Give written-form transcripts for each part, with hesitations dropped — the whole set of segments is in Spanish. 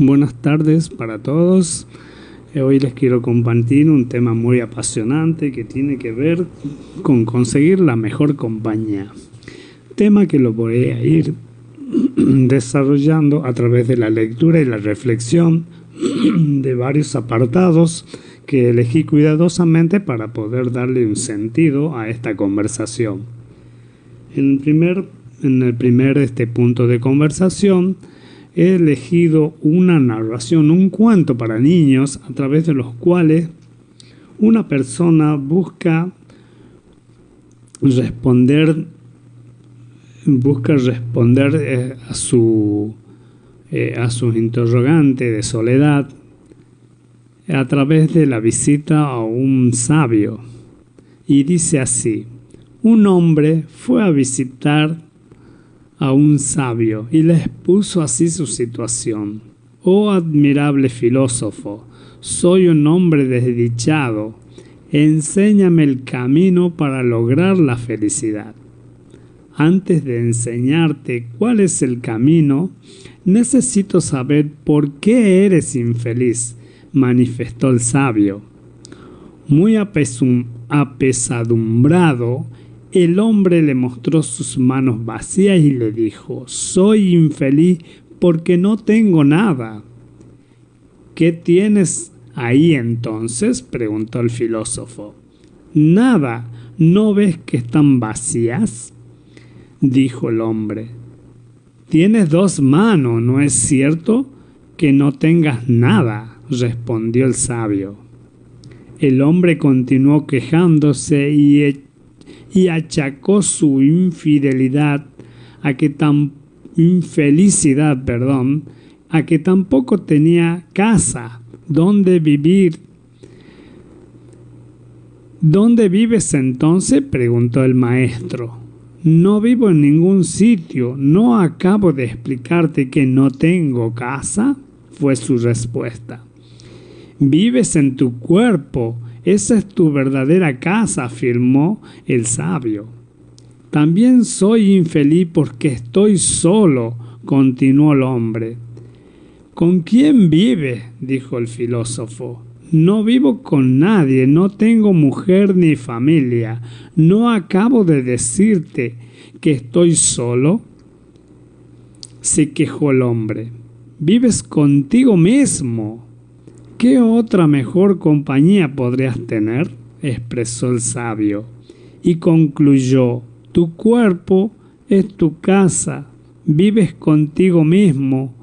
Buenas tardes para todos. Hoy les quiero compartir un tema muy apasionante que tiene que ver con conseguir la mejor compañía. Tema que lo voy a ir desarrollando a través de la lectura y la reflexión de varios apartados que elegí cuidadosamente para poder darle un sentido a esta conversación. En el primer punto de conversación he elegido una narración, un cuento para niños a través de los cuales una persona busca responder a sus interrogantes de soledad a través de la visita a un sabio. Y dice así: un hombre fue a visitar a un sabio y le expuso así su situación. Oh admirable filósofo, soy un hombre desdichado. Enséñame el camino para lograr la felicidad. Antes de enseñarte cuál es el camino, necesito saber por qué eres infeliz, manifestó el sabio. Muy apesadumbrado, el hombre le mostró sus manos vacías y le dijo: soy infeliz porque no tengo nada. ¿Qué tienes ahí entonces?, preguntó el filósofo. Nada, ¿no ves que están vacías?, dijo el hombre. Tienes dos manos, ¿no es cierto que no tengas nada?, respondió el sabio. El hombre continuó quejándose y achacó su infelicidad a que tampoco tenía casa donde vivir. ¿Dónde vives entonces?, preguntó el maestro. No vivo en ningún sitio. ¿No acabo de explicarte que no tengo casa?, fue su respuesta. Vives en tu cuerpo. Esa es tu verdadera casa, afirmó el sabio. También soy infeliz porque estoy solo, continuó el hombre. ¿Con quién vives?, dijo el filósofo. No vivo con nadie, no tengo mujer ni familia. ¿No acabo de decirte que estoy solo?, se quejó el hombre. Vives contigo mismo. ¿Qué otra mejor compañía podrías tener?, expresó el sabio, y concluyó: tu cuerpo es tu casa, vives contigo mismo,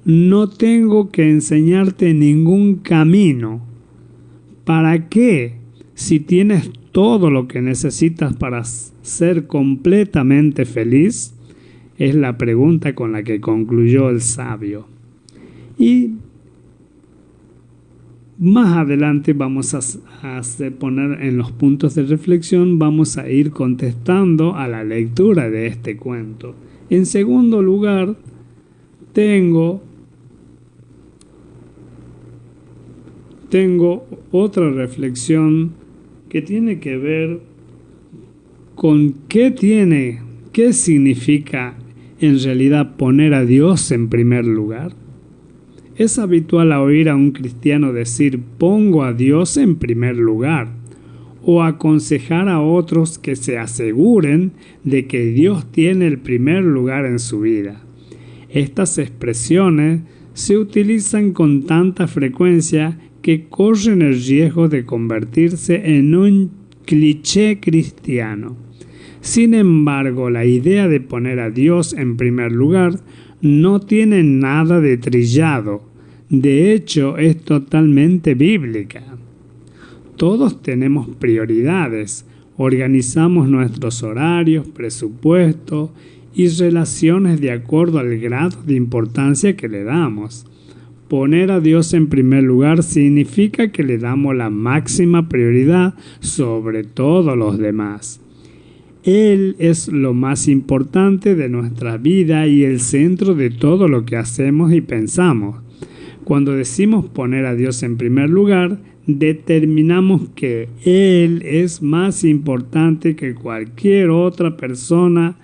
no tengo que enseñarte ningún camino. ¿Para qué, si tienes todo lo que necesitas para ser completamente feliz?, es la pregunta con la que concluyó el sabio. Y más adelante vamos a poner en los puntos de reflexión, vamos a ir contestando a la lectura de este cuento. En segundo lugar, tengo otra reflexión que tiene que ver con qué significa en realidad poner a Dios en primer lugar. Es habitual oír a un cristiano decir: pongo a Dios en primer lugar, o aconsejar a otros que se aseguren de que Dios tiene el primer lugar en su vida. Estas expresiones se utilizan con tanta frecuencia que corren el riesgo de convertirse en un cliché cristiano. Sin embargo, la idea de poner a Dios en primer lugar no tiene nada de trillado. De hecho, es totalmente bíblica. Todos tenemos prioridades, organizamos nuestros horarios, presupuestos y relaciones de acuerdo al grado de importancia que le damos. Poner a Dios en primer lugar significa que le damos la máxima prioridad sobre todos los demás. Él es lo más importante de nuestra vida y el centro de todo lo que hacemos y pensamos. Cuando decimos poner a Dios en primer lugar, determinamos que Él es más importante que cualquier otra persona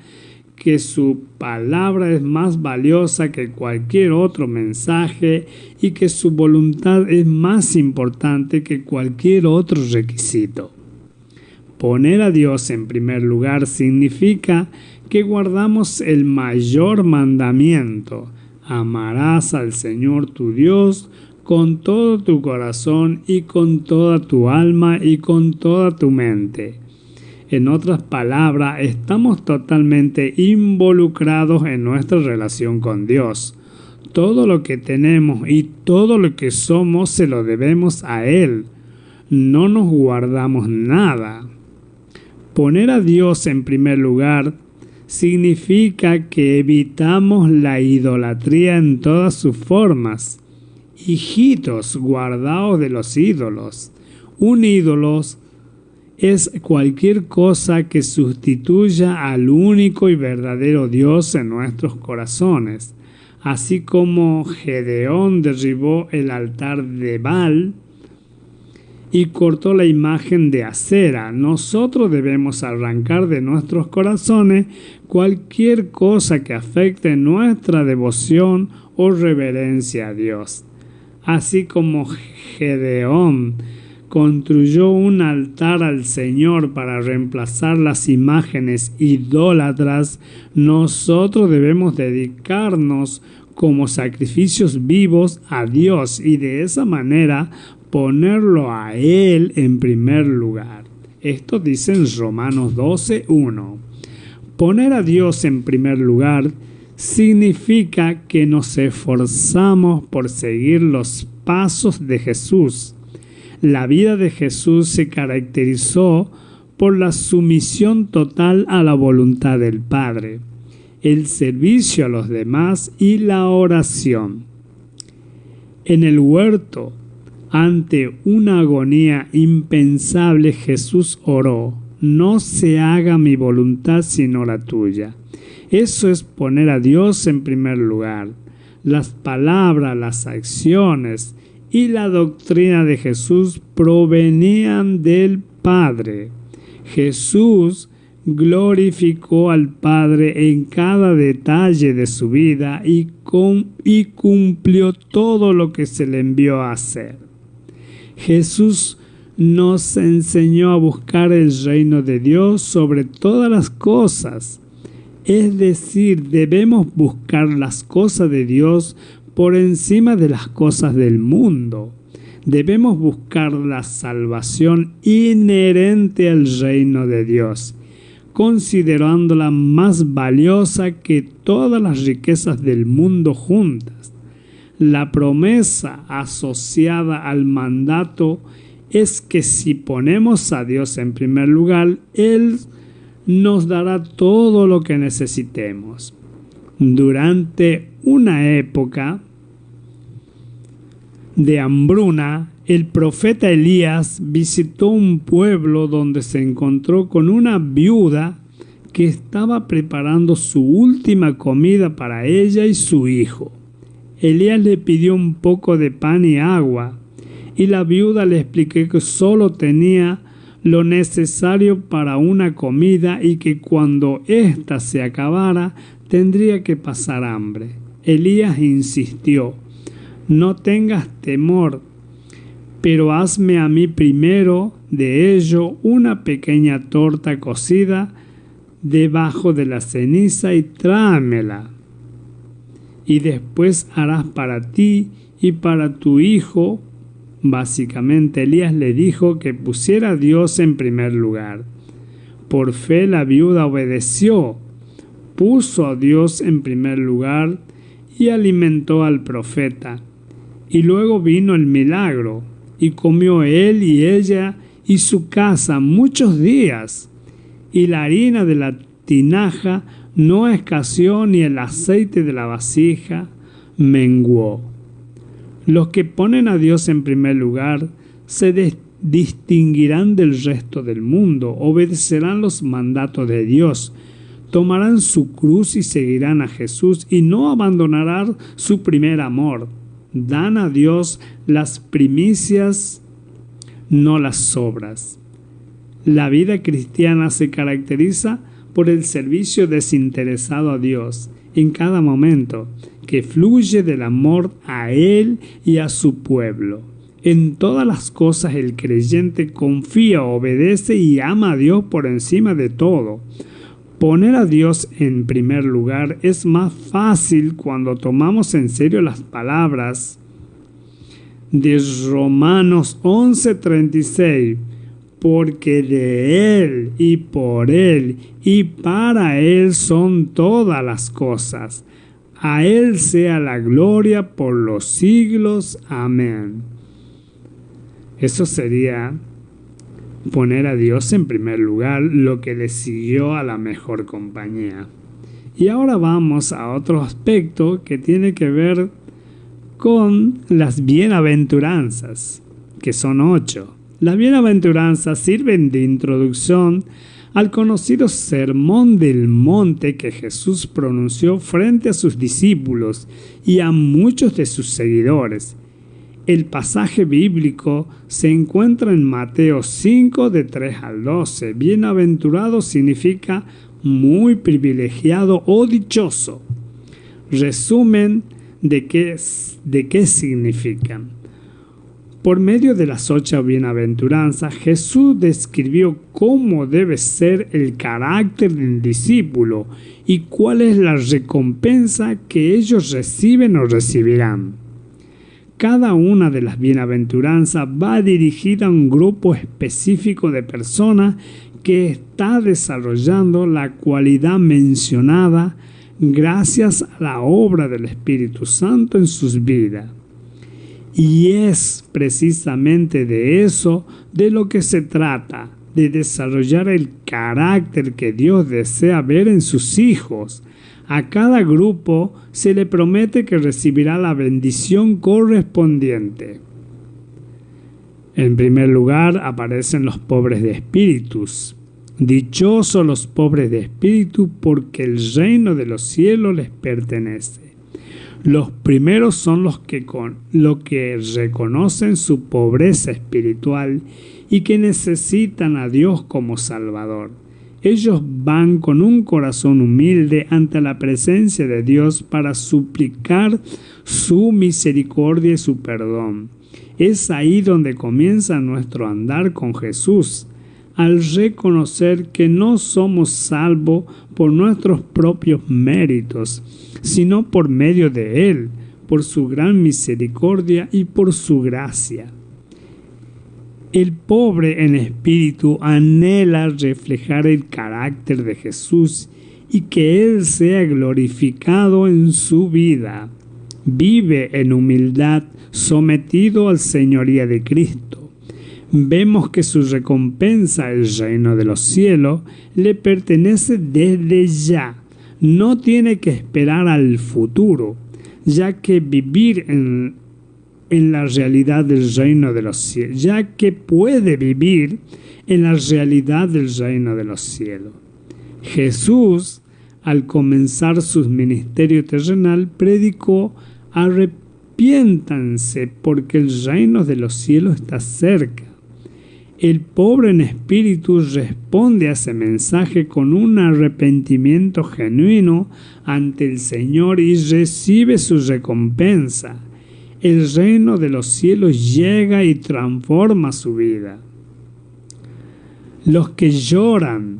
que su palabra es más valiosa que cualquier otro mensaje y que su voluntad es más importante que cualquier otro requisito. Poner a Dios en primer lugar significa que guardamos el mayor mandamiento: amarás al Señor tu Dios con todo tu corazón y con toda tu alma y con toda tu mente. En otras palabras, estamos totalmente involucrados en nuestra relación con Dios. Todo lo que tenemos y todo lo que somos se lo debemos a Él. No nos guardamos nada. Poner a Dios en primer lugar significa que evitamos la idolatría en todas sus formas. Hijitos, guardaos de los ídolos. Un ídolo es cualquier cosa que sustituya al único y verdadero Dios en nuestros corazones. Así como Gedeón derribó el altar de Baal y cortó la imagen de Acera, nosotros debemos arrancar de nuestros corazones cualquier cosa que afecte nuestra devoción o reverencia a Dios. Así como Gedeón construyó un altar al Señor para reemplazar las imágenes idólatras, nosotros debemos dedicarnos como sacrificios vivos a Dios y de esa manera ponerlo a Él en primer lugar. Esto dice en Romanos 12:1. Poner a Dios en primer lugar significa que nos esforzamos por seguir los pasos de Jesús. La vida de Jesús se caracterizó por la sumisión total a la voluntad del Padre, el servicio a los demás y la oración. En el huerto, ante una agonía impensable, Jesús oró: no se haga mi voluntad sino la tuya. Eso es poner a Dios en primer lugar. Las palabras, las acciones y la doctrina de Jesús provenían del Padre. Jesús glorificó al Padre en cada detalle de su vida y cumplió todo lo que se le envió a hacer. Jesús nos enseñó a buscar el reino de Dios sobre todas las cosas. Es decir, debemos buscar las cosas de Dios por encima de las cosas del mundo. Debemos buscar la salvación inherente al reino de Dios, considerándola más valiosa que todas las riquezas del mundo juntas. La promesa asociada al mandato es que si ponemos a Dios en primer lugar, Él nos dará todo lo que necesitemos. Durante una época de hambruna, el profeta Elías visitó un pueblo donde se encontró con una viuda que estaba preparando su última comida para ella y su hijo. Elías le pidió un poco de pan y agua, y la viuda le explicó que solo tenía lo necesario para una comida y que cuando ésta se acabara tendría que pasar hambre. Elías insistió: no tengas temor, pero hazme a mí primero de ello una pequeña torta cocida debajo de la ceniza y tráemela. Y después harás para ti y para tu hijo. Básicamente, Elías le dijo que pusiera a Dios en primer lugar. Por fe la viuda obedeció, puso a Dios en primer lugar y alimentó al profeta. Y luego vino el milagro, y comió él y ella y su casa muchos días, y la harina de la tinaja no escaseó ni el aceite de la vasija menguó. Los que ponen a Dios en primer lugar se distinguirán del resto del mundo, obedecerán los mandatos de Dios, tomarán su cruz y seguirán a Jesús y no abandonarán su primer amor. Dan a Dios las primicias, no las obras. La vida cristiana se caracteriza por el servicio desinteresado a Dios en cada momento, que fluye del amor a Él y a su pueblo. En todas las cosas el creyente confía, obedece y ama a Dios por encima de todo. Poner a Dios en primer lugar es más fácil cuando tomamos en serio las palabras de Romanos 11:36, porque de Él y por Él y para Él son todas las cosas. A Él sea la gloria por los siglos. Amén. Eso sería poner a Dios en primer lugar, lo que le siguió a la mejor compañía. Y ahora vamos a otro aspecto que tiene que ver con las bienaventuranzas, que son 8. Las bienaventuranzas sirven de introducción al conocido Sermón del Monte que Jesús pronunció frente a sus discípulos y a muchos de sus seguidores. El pasaje bíblico se encuentra en Mateo 5, de 3 al 12. Bienaventurado significa muy privilegiado o dichoso. Resumen de qué significan. Por medio de las 8 bienaventuranzas, Jesús describió cómo debe ser el carácter del discípulo y cuál es la recompensa que ellos reciben o recibirán. Cada una de las bienaventuranzas va dirigida a un grupo específico de personas que está desarrollando la cualidad mencionada gracias a la obra del Espíritu Santo en sus vidas. Y es precisamente de eso de lo que se trata, de desarrollar el carácter que Dios desea ver en sus hijos. A cada grupo se le promete que recibirá la bendición correspondiente. En primer lugar aparecen los pobres de espíritus. Dichosos los pobres de espíritu, porque el reino de los cielos les pertenece. Los primeros son los que reconocen su pobreza espiritual y que necesitan a Dios como Salvador. Ellos van con un corazón humilde ante la presencia de Dios para suplicar su misericordia y su perdón. Es ahí donde comienza nuestro andar con Jesús, al reconocer que no somos salvos por nuestros propios méritos, sino por medio de Él, por su gran misericordia y por su gracia. El pobre en espíritu anhela reflejar el carácter de Jesús y que Él sea glorificado en su vida. Vive en humildad, sometido al señoría de Cristo. Vemos que su recompensa, el reino de los cielos, le pertenece desde ya. No tiene que esperar al futuro, ya que vivir en la realidad del reino de los cielos, ya que puede vivir en la realidad del reino de los cielos. Jesús, al comenzar su ministerio terrenal, predicó: arrepiéntanse porque el reino de los cielos está cerca. El pobre en espíritu responde a ese mensaje con un arrepentimiento genuino ante el Señor y recibe su recompensa. El reino de los cielos llega y transforma su vida. Los que lloran,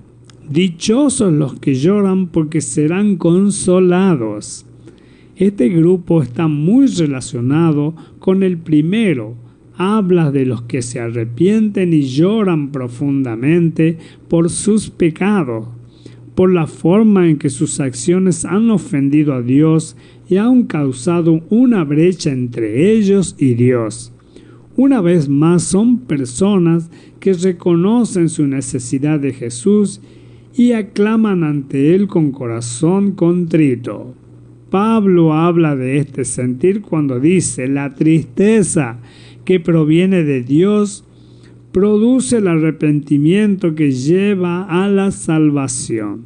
dichosos los que lloran porque serán consolados. Este grupo está muy relacionado con el primero. Habla de los que se arrepienten y lloran profundamente por sus pecados, por la forma en que sus acciones han ofendido a Dios y han causado una brecha entre ellos y Dios. Una vez más, son personas que reconocen su necesidad de Jesús y aclaman ante Él con corazón contrito. Pablo habla de este sentir cuando dice: la tristeza que proviene de Dios produce el arrepentimiento que lleva a la salvación.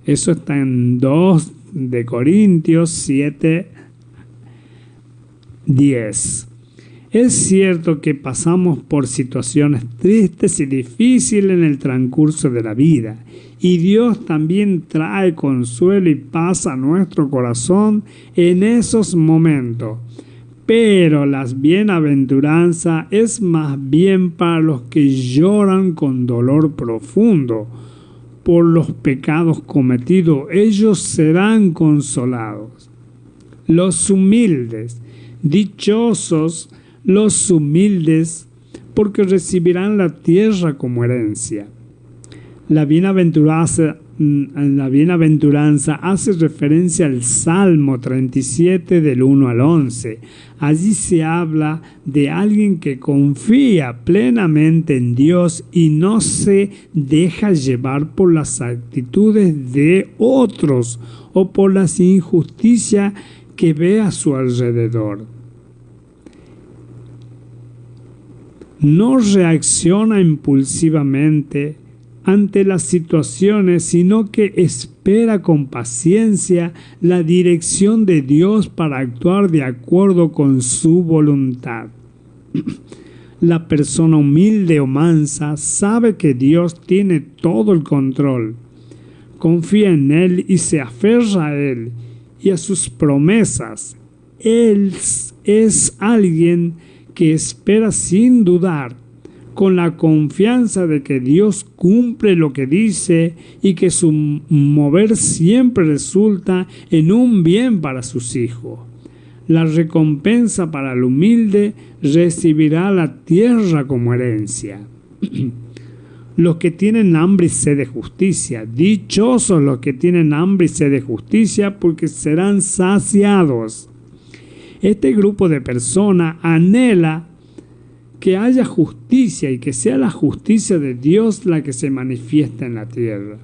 Eso está en 2 de Corintios 7:10. Es cierto que pasamos por situaciones tristes y difíciles en el transcurso de la vida, y Dios también trae consuelo y paz a nuestro corazón en esos momentos. Pero las bienaventuranzas es más bien para los que lloran con dolor profundo por los pecados cometidos. Ellos serán consolados. Los humildes, dichosos los humildes, porque recibirán la tierra como herencia. La bienaventuranza hace referencia al Salmo 37 del 1 al 11. Allí se habla de alguien que confía plenamente en Dios y no se deja llevar por las actitudes de otros o por las injusticias que ve a su alrededor. No reacciona impulsivamente ante las situaciones, sino que espera con paciencia la dirección de Dios para actuar de acuerdo con su voluntad. La persona humilde o mansa sabe que Dios tiene todo el control. Confía en Él y se aferra a Él y a sus promesas. Él es alguien que espera sin dudar, con la confianza de que Dios cumple lo que dice y que su mover siempre resulta en un bien para sus hijos. La recompensa para el humilde recibirá la tierra como herencia. Los que tienen hambre y sed de justicia, dichosos los que tienen hambre y sed de justicia, porque serán saciados. Este grupo de personas anhela que haya justicia y que sea la justicia de Dios la que se manifiesta en la tierra.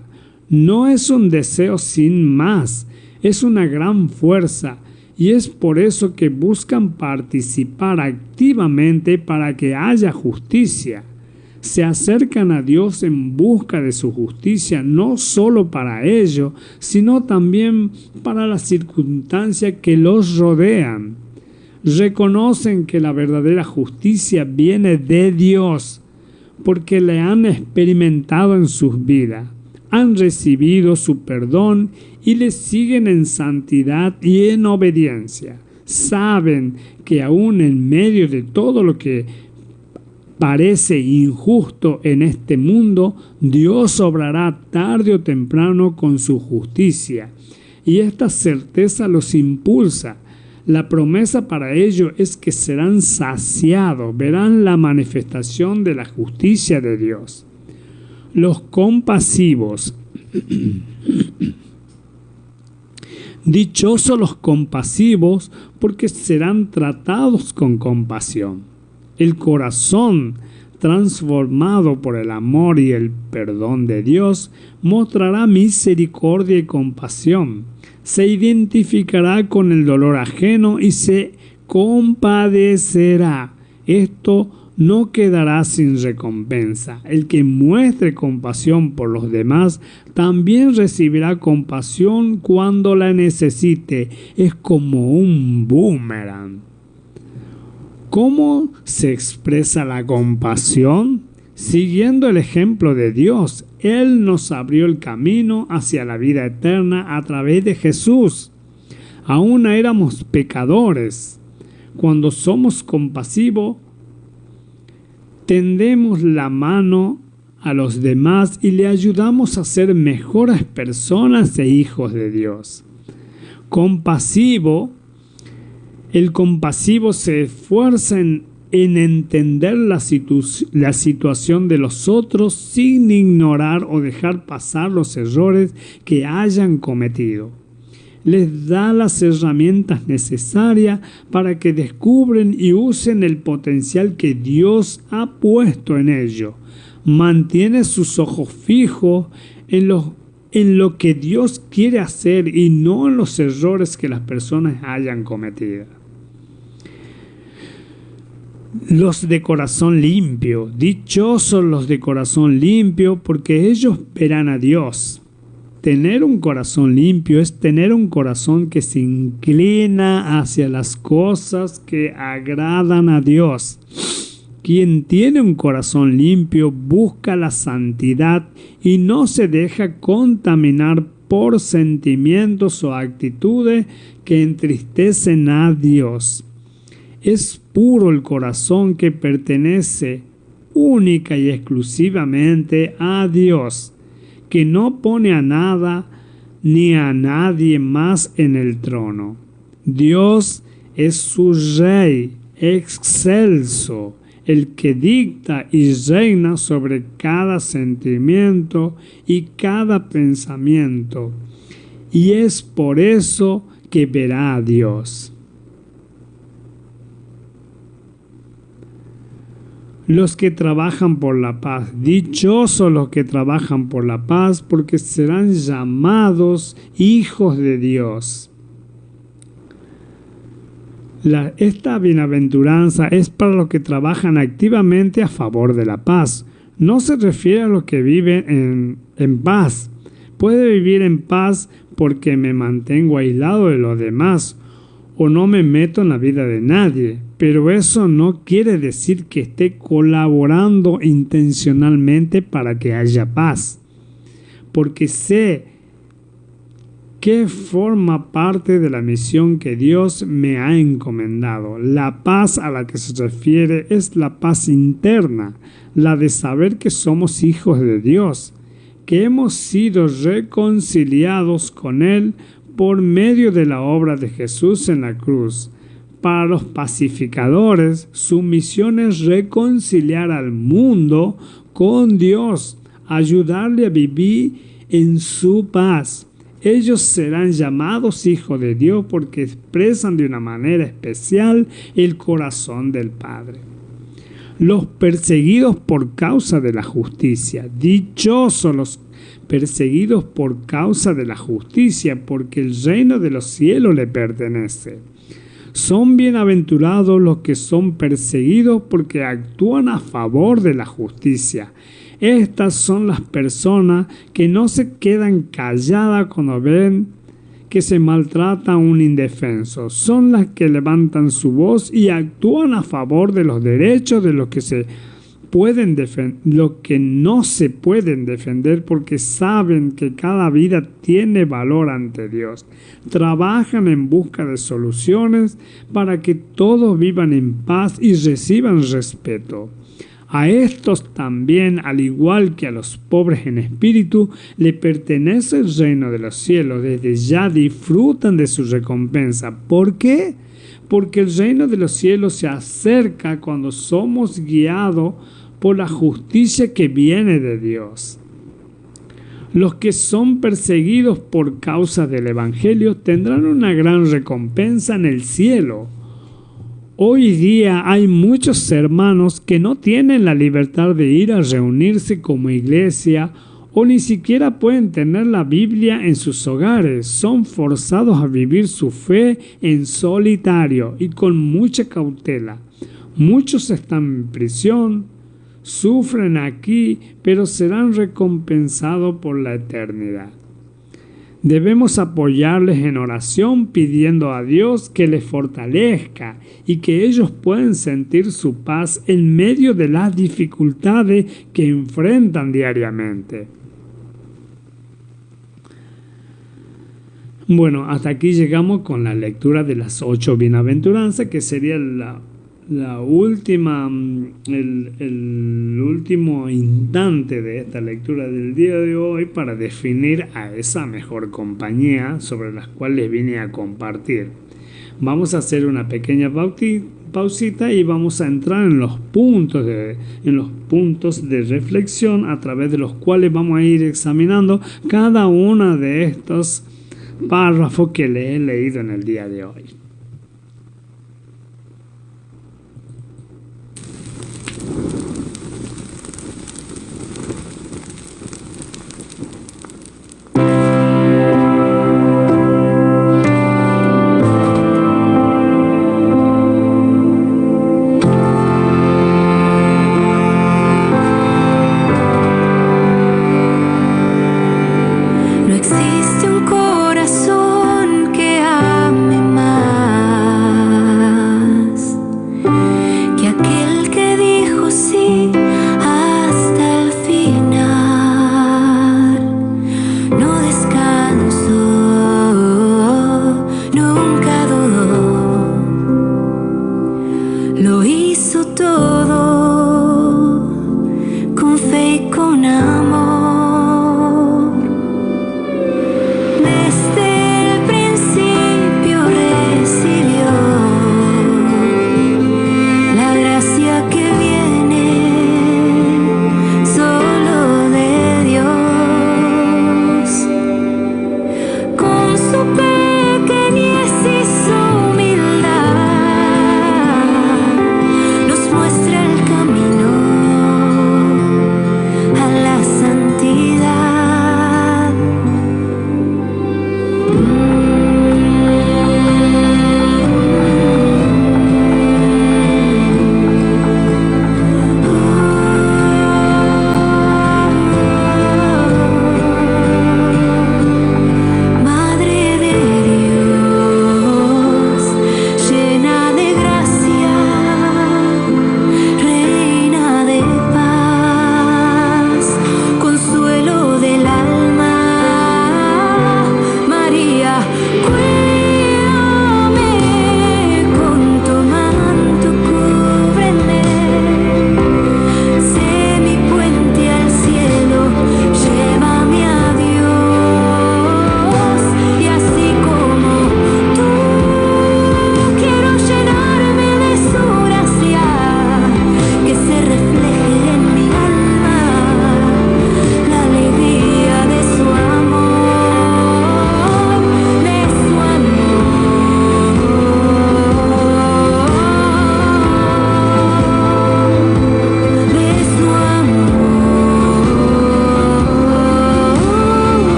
No es un deseo sin más, es una gran fuerza, y es por eso que buscan participar activamente para que haya justicia. Se acercan a Dios en busca de su justicia, no solo para ellos, sino también para las circunstancias que los rodean. Reconocen que la verdadera justicia viene de Dios, porque le han experimentado en sus vidas, han recibido su perdón y le siguen en santidad y en obediencia. Saben que aún en medio de todo lo que parece injusto en este mundo, Dios obrará tarde o temprano con su justicia, y esta certeza los impulsa. La promesa para ellos es que serán saciados, verán la manifestación de la justicia de Dios. Los compasivos. Dichosos los compasivos, porque serán tratados con compasión. El corazón transformado por el amor y el perdón de Dios mostrará misericordia y compasión. Se identificará con el dolor ajeno y se compadecerá. Esto no quedará sin recompensa. El que muestre compasión por los demás también recibirá compasión cuando la necesite. Es como un boomerang. ¿Cómo se expresa la compasión? Siguiendo el ejemplo de Dios, Él nos abrió el camino hacia la vida eterna a través de Jesús. Aún éramos pecadores. Cuando somos compasivos, tendemos la mano a los demás y le ayudamos a ser mejores personas e hijos de Dios. El compasivo se esfuerza en entender la situación de los otros sin ignorar o dejar pasar los errores que hayan cometido. Les da las herramientas necesarias para que descubren y usen el potencial que Dios ha puesto en ellos. Mantiene sus ojos fijos en lo que Dios quiere hacer y no en los errores que las personas hayan cometido. Los de corazón limpio, dichosos los de corazón limpio, porque ellos verán a Dios. tener un corazón limpio es tener un corazón que se inclina hacia las cosas que agradan a Dios. Quien tiene un corazón limpio busca la santidad y no se deja contaminar por sentimientos o actitudes que entristecen a Dios. Es puro el corazón que pertenece única y exclusivamente a Dios, que no pone a nada ni a nadie más en el trono. Dios es su Rey excelso, el que dicta y reina sobre cada sentimiento y cada pensamiento, y es por eso que verá a Dios. Los que trabajan por la paz, dichosos los que trabajan por la paz, porque serán llamados hijos de Dios. Esta bienaventuranza es para los que trabajan activamente a favor de la paz. No se refiere a los que viven en paz. Puede vivir en paz porque me mantengo aislado de los demás o no me meto en la vida de nadie, pero eso no quiere decir que esté colaborando intencionalmente para que haya paz, porque sé que forma parte de la misión que Dios me ha encomendado. La paz a la que se refiere es la paz interna, la de saber que somos hijos de Dios, que hemos sido reconciliados con Él por medio de la obra de Jesús en la cruz. Para los pacificadores, su misión es reconciliar al mundo con Dios, ayudarle a vivir en su paz. Ellos serán llamados hijos de Dios porque expresan de una manera especial el corazón del Padre. Los perseguidos por causa de la justicia. Dichosos los perseguidos por causa de la justicia, porque el reino de los cielos le pertenece. Son bienaventurados los que son perseguidos porque actúan a favor de la justicia. Estas son las personas que no se quedan calladas cuando ven que se maltrata a un indefenso. Son las que levantan su voz y actúan a favor de los derechos de los que no se pueden defender, porque saben que cada vida tiene valor ante Dios. Trabajan en busca de soluciones para que todos vivan en paz y reciban respeto. A estos también, al igual que a los pobres en espíritu, le pertenece el reino de los cielos. Desde ya disfrutan de su recompensa. ¿Por qué? Porque el reino de los cielos se acerca cuando somos guiados por la justicia que viene de Dios. Los que son perseguidos por causa del Evangelio tendrán una gran recompensa en el cielo. Hoy día hay muchos hermanos que no tienen la libertad de ir a reunirse como iglesia o ni siquiera pueden tener la Biblia en sus hogares. Son forzados a vivir su fe en solitario y con mucha cautela. Muchos están en prisión, sufren aquí, pero serán recompensados por la eternidad. Debemos apoyarles en oración pidiendo a Dios que les fortalezca y que ellos puedan sentir su paz en medio de las dificultades que enfrentan diariamente. Bueno, hasta aquí llegamos con la lectura de las 8 bienaventuranzas, que sería el último instante de esta lectura del día de hoy para definir a esa mejor compañía sobre las cuales vine a compartir. Vamos a hacer una pequeña pausita y vamos a entrar en los puntos de reflexión a través de los cuales vamos a ir examinando cada uno de estos párrafos que le he leído en el día de hoy. No existe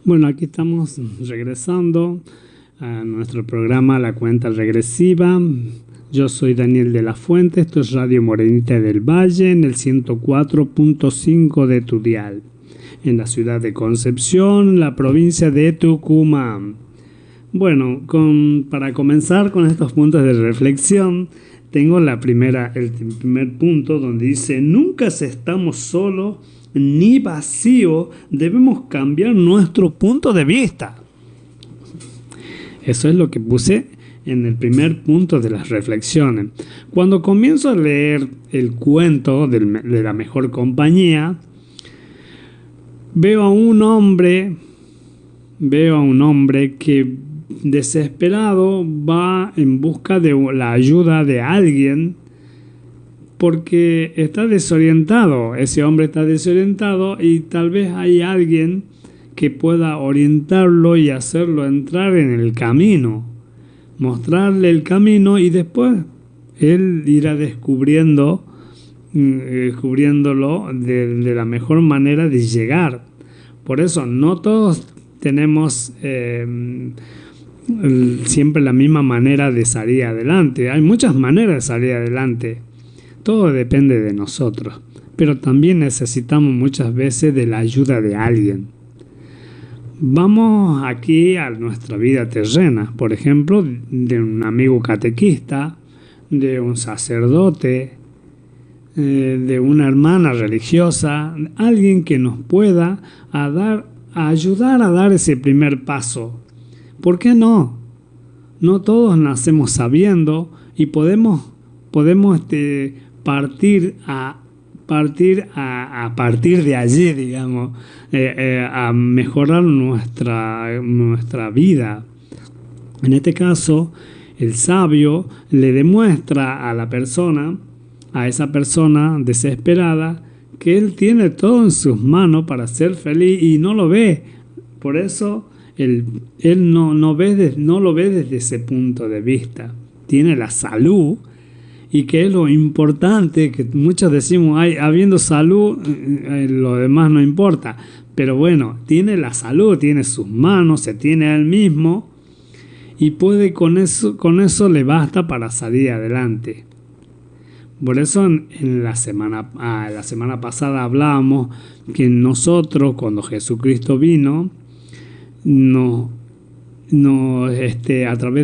Bueno, aquí estamos regresando a nuestro programa La Cuenta Regresiva. Yo soy Daniel de la Fuente, esto es Radio Morenita del Valle en el 104.5 de tu dial, en la ciudad de Concepción, la provincia de Tucumán. Bueno, para comenzar con estos puntos de reflexión, tengo el primer punto donde dice: nunca estamos solos ni vacíos, debemos cambiar nuestro punto de vista. Eso es lo que puse en el primer punto de las reflexiones. Cuando comienzo a leer el cuento de la mejor compañía, veo a un hombre que desesperado va en busca de la ayuda de alguien porque está desorientado. Ese hombre está desorientado y tal vez hay alguien que pueda orientarlo y hacerlo entrar en el camino, mostrarle el camino, y después él irá descubriéndolo de la mejor manera de llegar. Por eso no todos tenemos siempre la misma manera de salir adelante. Hay muchas maneras de salir adelante. Todo depende de nosotros, pero también necesitamos muchas veces de la ayuda de alguien. Vamos aquí a nuestra vida terrena, por ejemplo, de un amigo catequista, de un sacerdote, de una hermana religiosa, alguien que nos pueda ayudar a dar ese primer paso. ¿Por qué no? No todos nacemos sabiendo y podemos partir de allí, digamos, a mejorar nuestra vida. En este caso, el sabio le demuestra a esa persona desesperada, que él tiene todo en sus manos para ser feliz y no lo ve. Por eso él no lo ve desde ese punto de vista. Tiene la salud, y que es lo importante, que muchos decimos: habiendo salud, lo demás no importa. Pero bueno, tiene la salud, tiene sus manos, se tiene a él mismo, y puede con eso le basta para salir adelante. Por eso la semana pasada hablábamos que nosotros, cuando Jesucristo vino,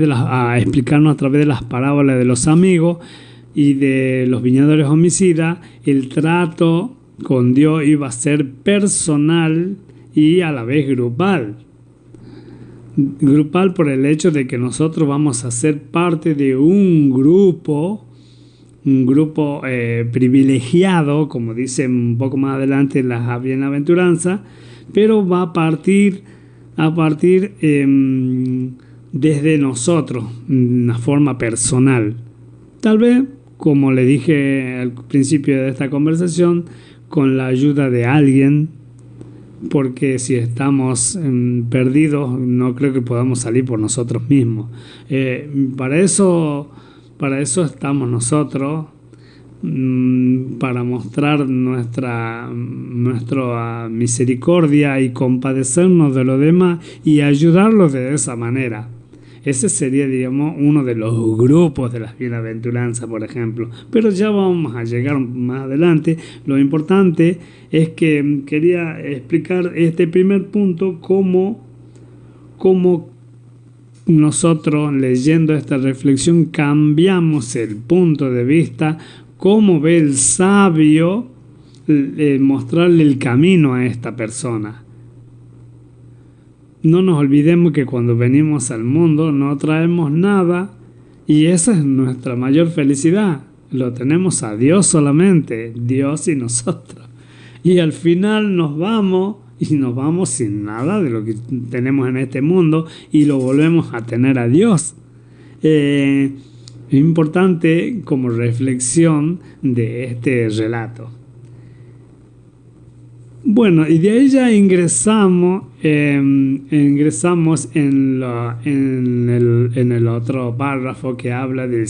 a explicarnos a través de las parábolas de los amigos y de los viñadores homicidas, el trato con Dios iba a ser personal y a la vez grupal. Grupal por el hecho de que nosotros vamos a ser parte de un grupo privilegiado, como dice un poco más adelante en las bienaventuranzas, pero va a partir desde nosotros, una forma personal. Tal vez, como le dije al principio de esta conversación, con la ayuda de alguien, porque si estamos perdidos, no creo que podamos salir por nosotros mismos. Para eso estamos nosotros, para mostrar nuestra misericordia y compadecernos de los demás y ayudarlos de esa manera. Ese sería, digamos, uno de los grupos de las bienaventuranzas, por ejemplo. Pero ya vamos a llegar más adelante. Lo importante es que quería explicar este primer punto, cómo nosotros, leyendo esta reflexión, cambiamos el punto de vista, cómo ve el sabio mostrarle el camino a esta persona. No nos olvidemos que cuando venimos al mundo no traemos nada, y esa es nuestra mayor felicidad. Lo tenemos a Dios solamente, Dios y nosotros. Y al final nos vamos sin nada de lo que tenemos en este mundo y lo volvemos a tener a Dios. Es importante como reflexión de este relato. Bueno, y de ahí ya ingresamos en el otro párrafo que habla de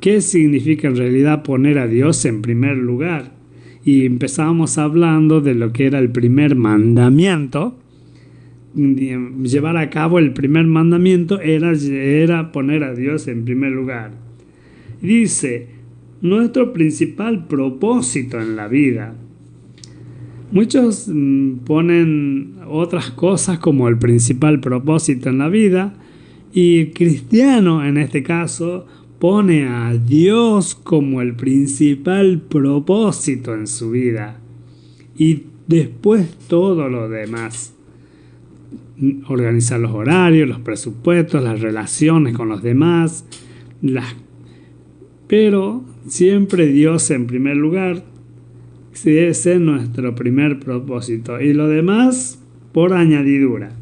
qué significa en realidad poner a Dios en primer lugar. Y empezamos hablando de lo que era el primer mandamiento, llevar a cabo el primer mandamiento era poner a Dios en primer lugar. Dice, nuestro principal propósito en la vida. Muchos ponen otras cosas como el principal propósito en la vida, y el cristiano en este caso pone a Dios como el principal propósito en su vida y después todo lo demás. Organizar los horarios, los presupuestos, las relaciones con los demás, pero siempre Dios en primer lugar. Ese es nuestro primer propósito y lo demás por añadidura.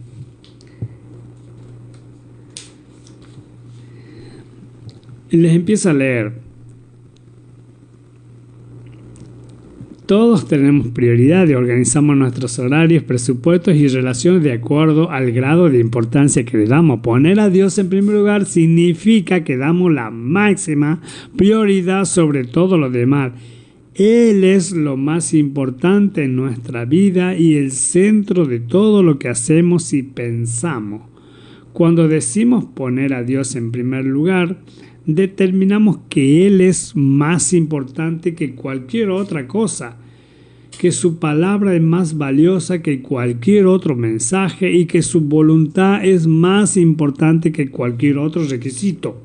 Y les empiezo a leer. Todos tenemos prioridad y organizamos nuestros horarios, presupuestos y relaciones de acuerdo al grado de importancia que le damos. Poner a Dios en primer lugar significa que damos la máxima prioridad sobre todo lo demás. Él es lo más importante en nuestra vida y el centro de todo lo que hacemos y pensamos. Cuando decimos poner a Dios en primer lugar, determinamos que Él es más importante que cualquier otra cosa, que su palabra es más valiosa que cualquier otro mensaje y que su voluntad es más importante que cualquier otro requisito.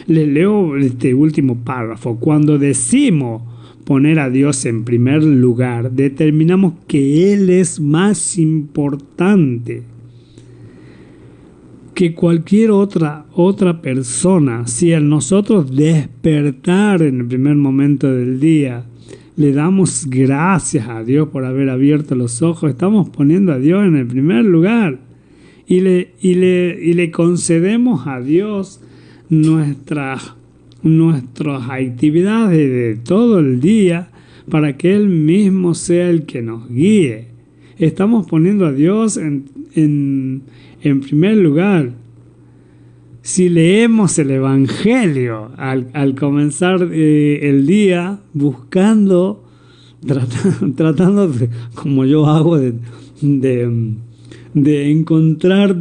Les leo este último párrafo. Cuando decimos poner a Dios en primer lugar, determinamos que Él es más importante que cualquier otra persona. Si al nosotros despertar en el primer momento del día le damos gracias a Dios por haber abierto los ojos, estamos poniendo a Dios en el primer lugar y le concedemos a Dios nuestras actividades de todo el día para que Él mismo sea el que nos guíe. Estamos poniendo a Dios en primer lugar. Si leemos el Evangelio al comenzar el día, tratando de, como yo hago, de encontrar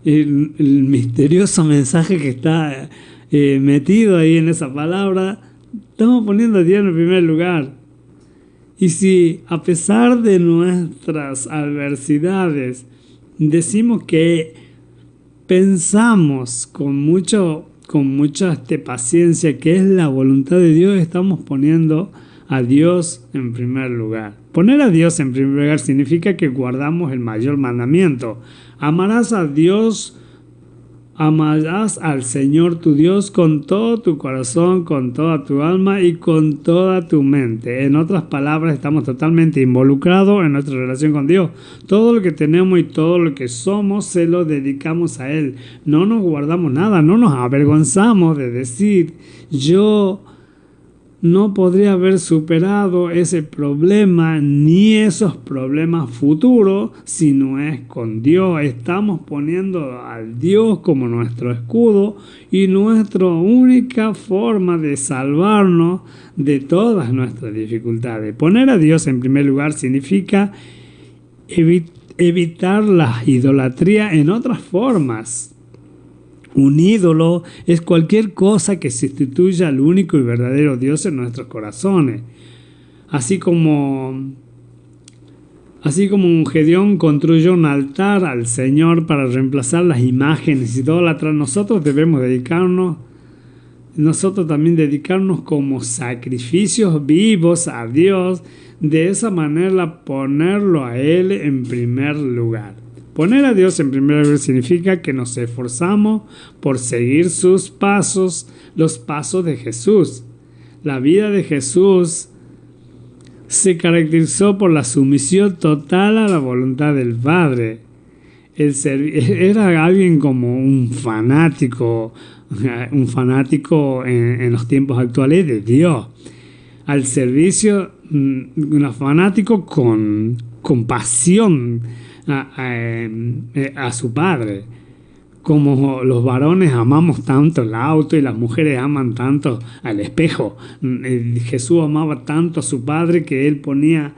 el misterioso mensaje que está metido ahí en esa palabra, estamos poniendo a Dios en el primer lugar. Y si a pesar de nuestras adversidades decimos que pensamos con mucha paciencia que es la voluntad de Dios, estamos poniendo a Dios en primer lugar. Poner a Dios en primer lugar significa que guardamos el mayor mandamiento. Amarás al Señor tu Dios con todo tu corazón, con toda tu alma y con toda tu mente. En otras palabras, estamos totalmente involucrados en nuestra relación con Dios. Todo lo que tenemos y todo lo que somos se lo dedicamos a Él. No nos guardamos nada, no nos avergonzamos de decir yo no podría haber superado ese problema ni esos problemas futuros si no es con Dios. Estamos poniendo al Dios como nuestro escudo y nuestra única forma de salvarnos de todas nuestras dificultades. Poner a Dios en primer lugar significa evitar la idolatría en otras formas. Un ídolo es cualquier cosa que sustituya al único y verdadero Dios en nuestros corazones. Así como un Gedeón construyó un altar al Señor para reemplazar las imágenes idólatras, nosotros también dedicarnos como sacrificios vivos a Dios, de esa manera ponerlo a Él en primer lugar. Poner a Dios en primer lugar significa que nos esforzamos por seguir sus pasos, los pasos de Jesús. La vida de Jesús se caracterizó por la sumisión total a la voluntad del Padre. Era alguien como un fanático en los tiempos actuales de Dios. Al servicio, un fanático con pasión a su Padre. Como los varones amamos tanto el auto y las mujeres aman tanto al espejo, Jesús amaba tanto a su Padre que él ponía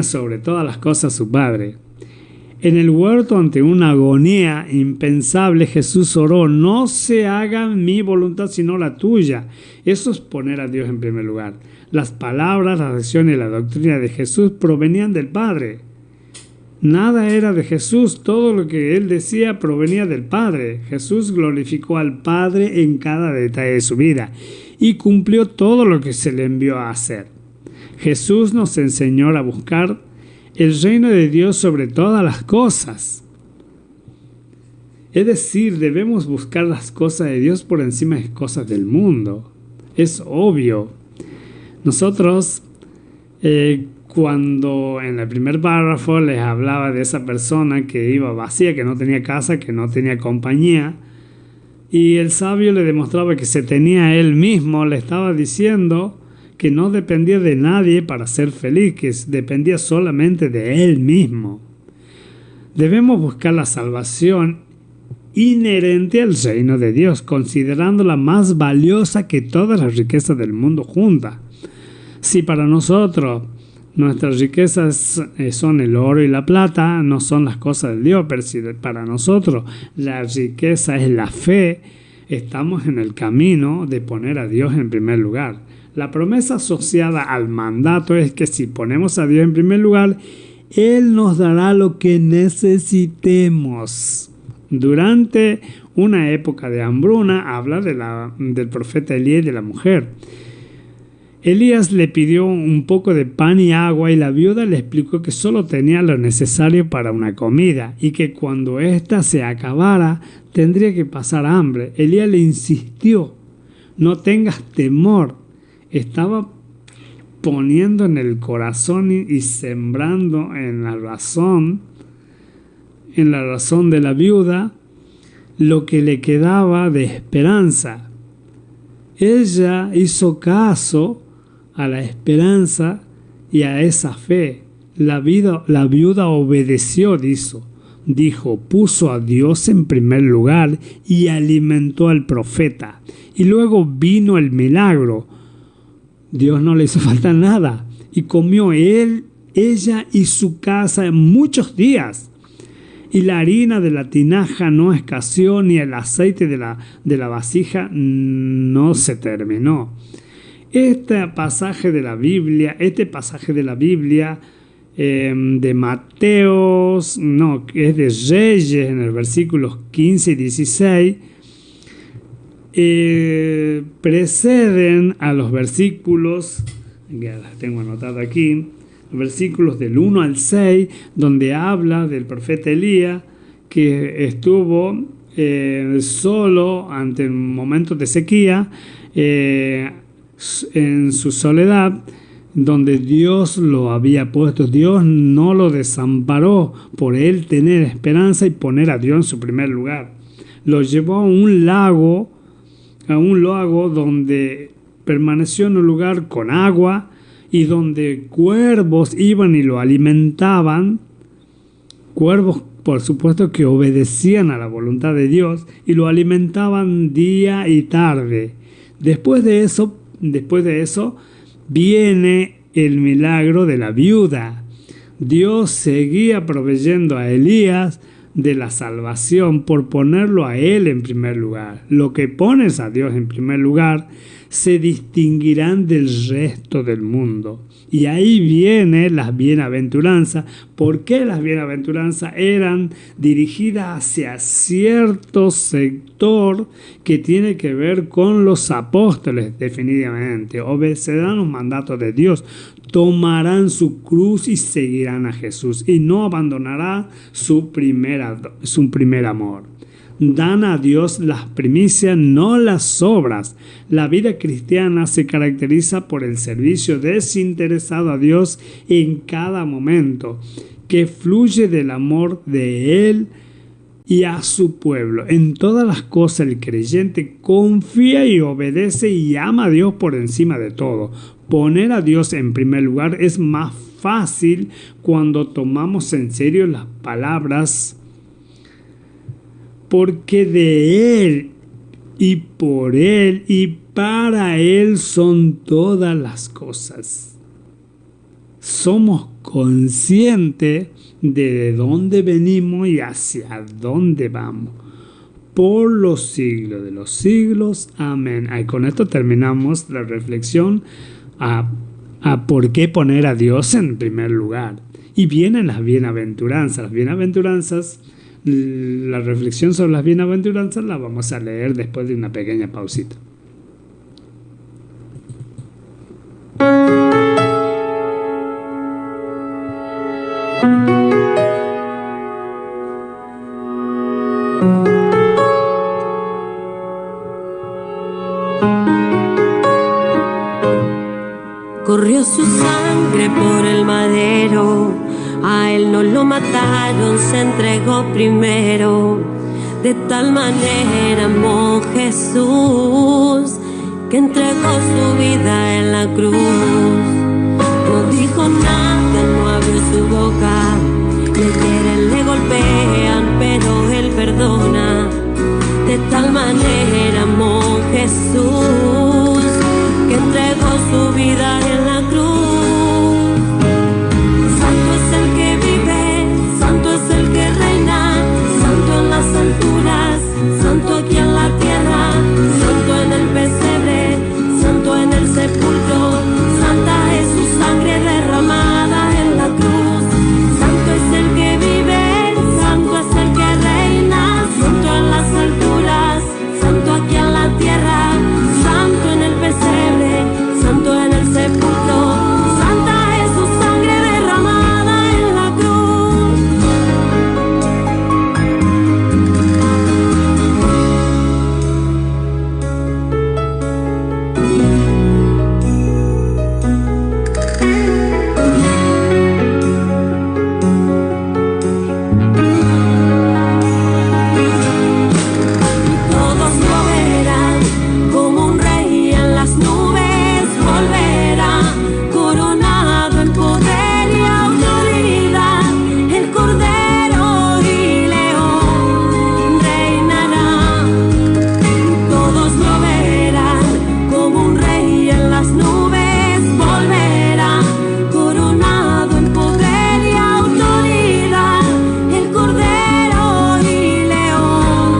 sobre todas las cosas a su Padre. En el huerto, ante una agonía impensable, Jesús oró: no se haga mi voluntad sino la tuya. Eso es poner a Dios en primer lugar. Las palabras, la acción y la doctrina de Jesús provenían del Padre. Nada era de Jesús, todo lo que él decía provenía del Padre. Jesús glorificó al Padre en cada detalle de su vida y cumplió todo lo que se le envió a hacer. Jesús nos enseñó a buscar el reino de Dios sobre todas las cosas. Es decir, debemos buscar las cosas de Dios por encima de las cosas del mundo. Es obvio. Nosotros, cuando en el primer párrafo les hablaba de esa persona que iba vacía, que no tenía casa, que no tenía compañía, y el sabio le demostraba que se tenía a él mismo, le estaba diciendo que no dependía de nadie para ser feliz, que dependía solamente de él mismo. Debemos buscar la salvación inherente al reino de Dios, considerándola más valiosa que todas las riquezas del mundo juntas. Si para nosotros nuestras riquezas son el oro y la plata, no son las cosas de Dios, pero si para nosotros la riqueza es la fe, estamos en el camino de poner a Dios en primer lugar. La promesa asociada al mandato es que si ponemos a Dios en primer lugar, Él nos dará lo que necesitemos. Durante una época de hambruna, habla del profeta Elías y de la mujer. Elías le pidió un poco de pan y agua y la viuda le explicó que solo tenía lo necesario para una comida y que cuando ésta se acabara tendría que pasar hambre. Elías le insistió: no tengas temor. Estaba poniendo en el corazón y sembrando en la razón de la viuda lo que le quedaba de esperanza. Ella hizo caso a la esperanza y a esa fe. La viuda obedeció, dijo, puso a Dios en primer lugar y alimentó al profeta. Y luego vino el milagro. Dios no le hizo falta nada y comió ella y su casa muchos días. Y la harina de la tinaja no escaseó, ni el aceite de la vasija no se terminó. Este pasaje de la Biblia de Mateos, que es de Reyes, en el versículos 15 y 16, preceden a los versículos, ya las tengo anotado aquí, versículos del 1 al 6, donde habla del profeta Elías, que estuvo solo ante momentos de sequía, en su soledad, donde Dios lo había puesto. Dios no lo desamparó por él tener esperanza y poner a Dios en su primer lugar. Lo llevó a un lago donde permaneció en un lugar con agua y donde cuervos iban y lo alimentaban. Cuervos, por supuesto, que obedecían a la voluntad de Dios y lo alimentaban día y tarde. Después de eso viene el milagro de la viuda. Dios seguía proveyendo a Elías de la salvación por ponerlo a él en primer lugar. Lo que pones a Dios en primer lugar se distinguirán del resto del mundo. Y ahí vienen las bienaventuranzas. ¿Por qué las bienaventuranzas eran dirigidas hacia cierto sector que tiene que ver con los apóstoles? Definitivamente, obedecerán los mandatos de Dios, tomarán su cruz y seguirán a Jesús y no abandonará su primer amor. Dan a Dios las primicias, no las obras. La vida cristiana se caracteriza por el servicio desinteresado a Dios en cada momento, que fluye del amor de Él y a su pueblo. En todas las cosas el creyente confía y obedece y ama a Dios por encima de todo. Poner a Dios en primer lugar es más fácil cuando tomamos en serio las palabras: porque de Él y por Él y para Él son todas las cosas. Somos conscientes de dónde venimos y hacia dónde vamos, por los siglos de los siglos. Amén. Y con esto terminamos la reflexión a por qué poner a Dios en primer lugar. Y vienen las bienaventuranzas. Las bienaventuranzas, la reflexión sobre las bienaventuranzas la vamos a leer después de una pequeña pausita. Corrió su sangre por el madero, a él no lo mataron, se entregó primero. De tal manera amó Jesús, que entregó su vida en la cruz. No dijo nada, no abrió su boca, le hieren, le golpean, pero él perdona. De tal manera amó Jesús, que entregó su vida en la cruz. Santo es el que vive, santo es el que reina, santo en las alturas, santo aquí en la tierra, santo en el pesebre, santo en el sepulcro, santa es su sangre derramada en la cruz. Santo es el que vive, santo es el que reina, santo en las alturas, santo aquí en la tierra, santo en el pesebre, santo en el sepulcro, santa es su sangre derramada en la cruz. Todos lo verán como un rey en las nubes, volverá coronado en poder y autoridad. El Cordero y León reinará. Todos lo verán como un rey en las nubes, volverá coronado en poder y autoridad. El Cordero y León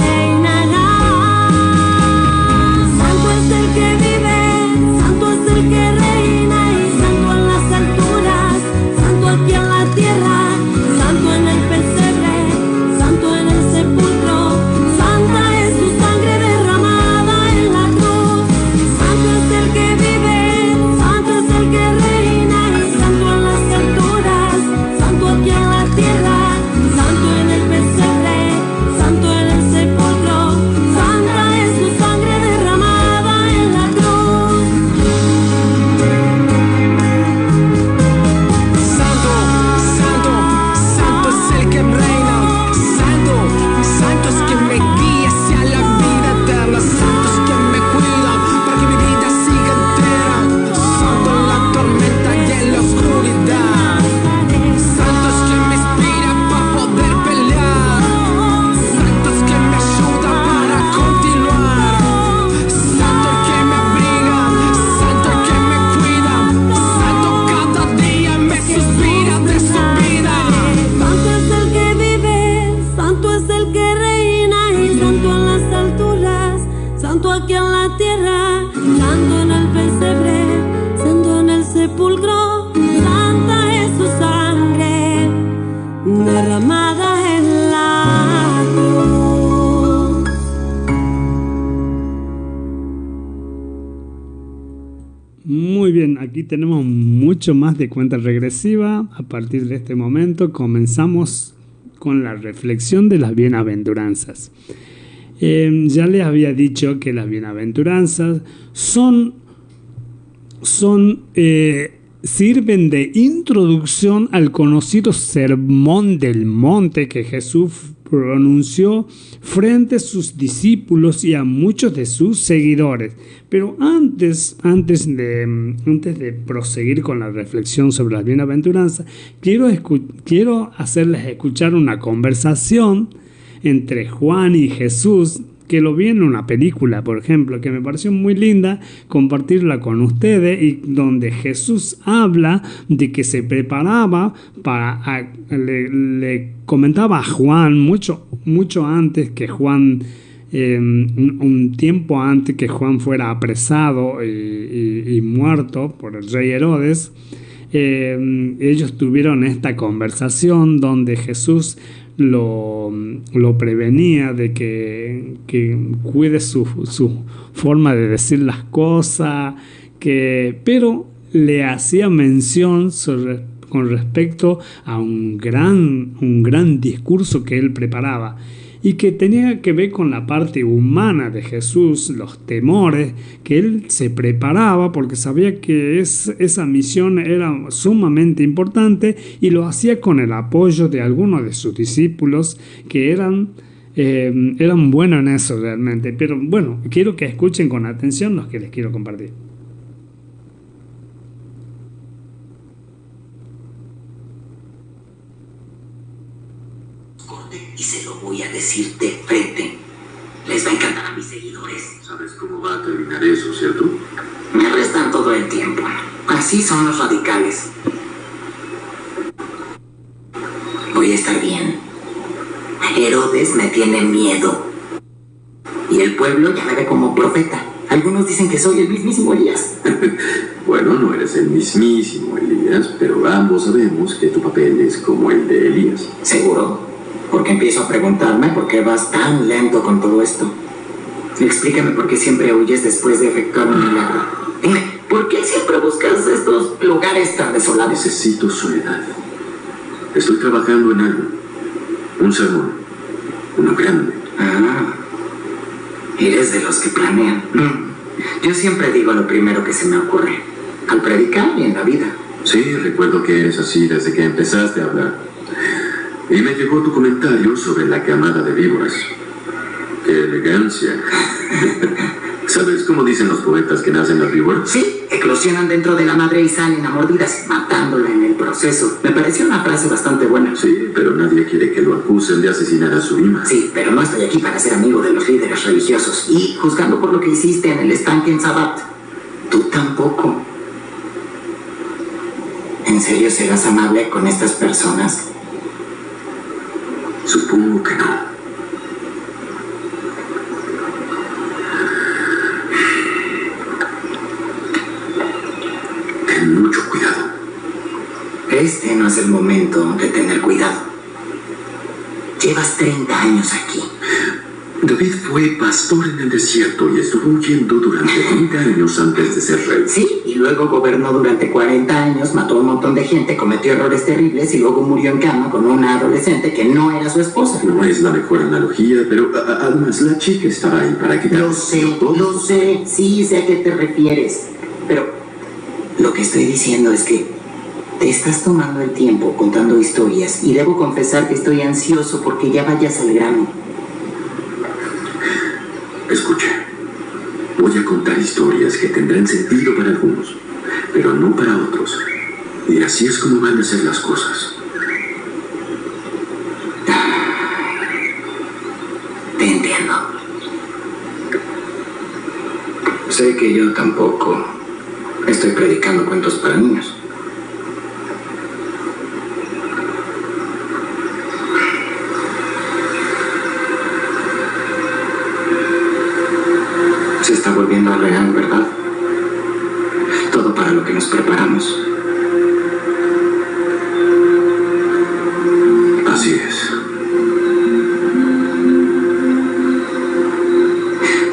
reinará. Santo es el que vive, santo es el que reina, y santo en las alturas, santo aquí en la tierra, santo en el pesebre, santo en el sepulcro, santa es su sangre derramada en la cruz. Santo es el que vive, santo es el que reina, y santo en las alturas, santo aquí en la tierra, santo en el pesebre, santo en el sepulcro, santa es su sangre derramada en la cruz. Santo, santo, santo es el que reina. Santo, santo es quien me guía hacia la vida eterna. Santo es quien me cuida para que mi vida siga entera. Santo en la tormenta y en la oscuridad. Santo es quien me inspira para poder pelear. Santo es quien me ayuda para continuar. Santo el que me abriga, santo el que me cuida. Santo cada día me suspira de su vida. Santo es el que vive, santo es el que reina, y santo en las alturas, santo aquí en la tierra, santo en el pesebre, santo en el sepulcro, santa es su sangre derramada en la cruz. Muy bien, aquí tenemos mucho más de cuenta regresiva. A partir de este momento comenzamos con la reflexión de las bienaventuranzas. Ya les había dicho que las bienaventuranzas sirven de introducción al conocido Sermón del Monte que Jesús pronunció frente a sus discípulos y a muchos de sus seguidores. Pero antes de proseguir con la reflexión sobre las bienaventuranzas, quiero hacerles escuchar una conversación entre Juan y Jesús que lo vi en una película, por ejemplo, que me pareció muy linda compartirla con ustedes, y donde Jesús habla de que se preparaba para, le comentaba a Juan mucho antes que Juan, un tiempo antes que Juan fuera apresado y muerto por el rey Herodes. Ellos tuvieron esta conversación donde Jesús lo prevenía de que cuide su forma de decir las cosas, pero le hacía mención con respecto a un gran discurso que él preparaba, y que tenía que ver con la parte humana de Jesús, los temores que él se preparaba porque sabía que esa misión era sumamente importante, y lo hacía con el apoyo de algunos de sus discípulos que eran buenos en eso realmente. Pero bueno, quiero que escuchen con atención los que les quiero compartir. Y se lo voy a decir de frente. Les va a encantar a mis seguidores. ¿Sabes cómo va a terminar eso, cierto? Me arrestan todo el tiempo. Así son los radicales. Voy a estar bien. Herodes me tiene miedo. Y el pueblo ya me ve como profeta. Algunos dicen que soy el mismísimo Elías. Bueno, no eres el mismísimo Elías, pero ambos sabemos que tu papel es como el de Elías. ¿Seguro? Porque empiezo a preguntarme por qué vas tan lento con todo esto. Explícame por qué siempre huyes después de efectuar un milagro. Dime, ¿por qué siempre buscas estos lugares tan desolados? Necesito soledad. Estoy trabajando en algo. Un sermón. Uno grande. Ah, eres de los que planean. Yo siempre digo lo primero que se me ocurre. Al predicar y en la vida. Sí, recuerdo que eres así desde que empezaste a hablar. Y me llegó tu comentario sobre la camada de víboras. ¡Qué elegancia! ¿Sabes cómo dicen los poetas que nacen las víboras? Sí, eclosionan dentro de la madre y salen a mordidas, matándola en el proceso. Me pareció una frase bastante buena. Sí, pero nadie quiere que lo acusen de asesinar a su hija. Sí, pero no estoy aquí para ser amigo de los líderes religiosos. Y juzgando por lo que hiciste en el estanque en Sabbat, tú tampoco. ¿En serio serás amable con estas personas? Supongo que no. Ten mucho cuidado. Este no es el momento de tener cuidado. Llevas 30 años aquí. David fue pastor en el desierto y estuvo huyendo durante 30 años antes de ser rey. Sí, y luego gobernó durante 40 años, mató a un montón de gente, cometió errores terribles y luego murió en cama con una adolescente que no era su esposa. No es la mejor analogía, pero además la chica estaba ahí para quitar. Lo sé, sí sé a qué te refieres. Pero lo que estoy diciendo es que te estás tomando el tiempo contando historias y debo confesar que estoy ansioso porque ya vayas al grano. Escucha, voy a contar historias que tendrán sentido para algunos, pero no para otros. Y así es como van a ser las cosas. Te entiendo. Sé que yo tampoco estoy predicando cuentos para niños. Se está volviendo real, ¿verdad? Todo para lo que nos preparamos. Así es.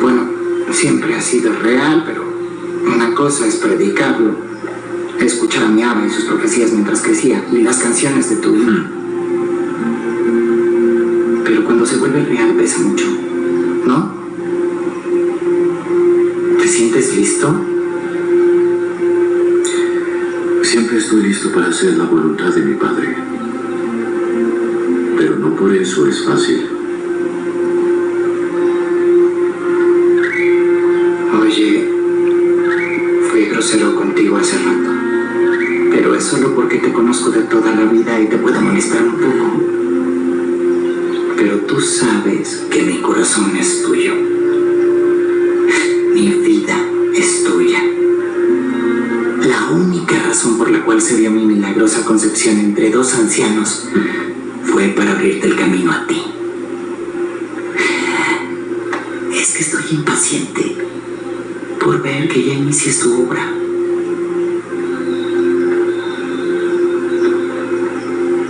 Bueno, siempre ha sido real, pero una cosa es predicarlo, escuchar a mi Abba y sus profecías mientras crecía, y las canciones de tu hijo. Pero cuando se vuelve real pesa mucho, ¿no? ¿Te sientes listo? Siempre estoy listo para hacer la voluntad de mi Padre. Pero no por eso es fácil. Oye, fui grosero contigo hace rato. Pero es solo porque te conozco de toda la vida y te puedo molestar un poco. Pero tú Tú sabes que mi corazón es tuyo. Mi vida es tuya. La única razón por la cual se dio mi milagrosa concepción entre dos ancianos fue para abrirte el camino a ti. Es que estoy impaciente por ver que ya inicias tu obra.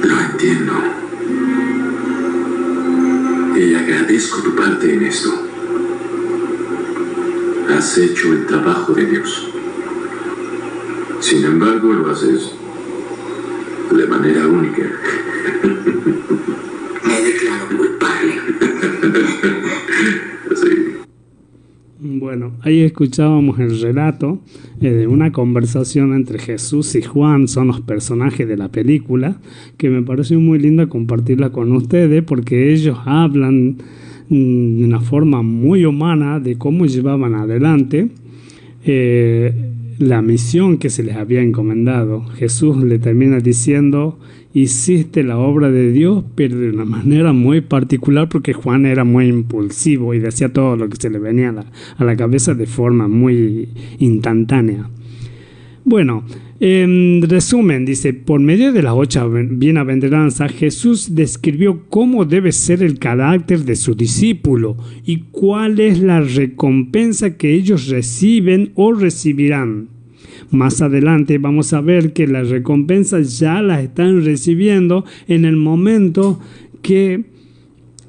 Lo entiendo. Y agradezco tu parte en esto. Has hecho el trabajo de Dios. Sin embargo, lo haces de manera única. Me declaro culpable. Sí. Bueno, ahí escuchábamos el relato de una conversación entre Jesús y Juan, son los personajes de la película, que me pareció muy linda compartirla con ustedes porque ellos hablan de una forma muy humana de cómo llevaban adelante la misión que se les había encomendado. Jesús le termina diciendo: hiciste la obra de Dios, pero de una manera muy particular, porque Juan era muy impulsivo y decía todo lo que se le venía a la cabeza de forma muy instantánea. Bueno, en resumen, dice, por medio de las 8 bienaventuranzas, Jesús describió cómo debe ser el carácter de su discípulo y cuál es la recompensa que ellos reciben o recibirán. Más adelante vamos a ver que las recompensas ya las están recibiendo en el momento que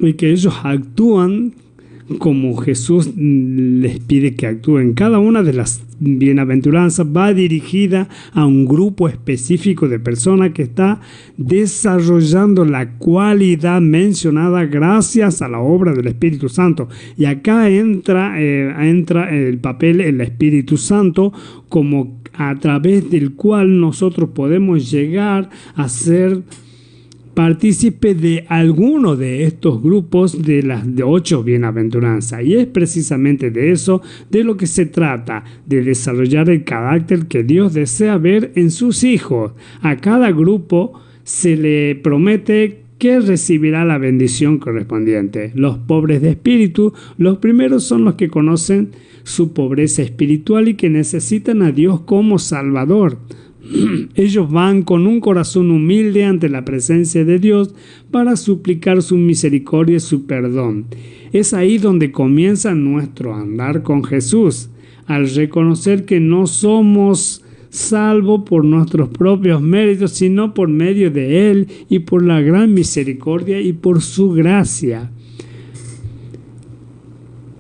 ellos actúan como Jesús les pide que actúen. Cada una de las bienaventuranzas va dirigida a un grupo específico de personas que está desarrollando la cualidad mencionada gracias a la obra del Espíritu Santo. Y acá entra el papel el Espíritu Santo como a través del cual nosotros podemos llegar a ser partícipe de alguno de estos grupos de las 8 bienaventuranzas. Y es precisamente de eso de lo que se trata, de desarrollar el carácter que Dios desea ver en sus hijos. A cada grupo se le promete que recibirá la bendición correspondiente. Los pobres de espíritu, los primeros son los que conocen su pobreza espiritual y que necesitan a Dios como Salvador. Ellos van con un corazón humilde ante la presencia de Dios para suplicar su misericordia y su perdón. Es ahí donde comienza nuestro andar con Jesús, al reconocer que no somos salvos por nuestros propios méritos, sino por medio de Él y por la gran misericordia y por su gracia.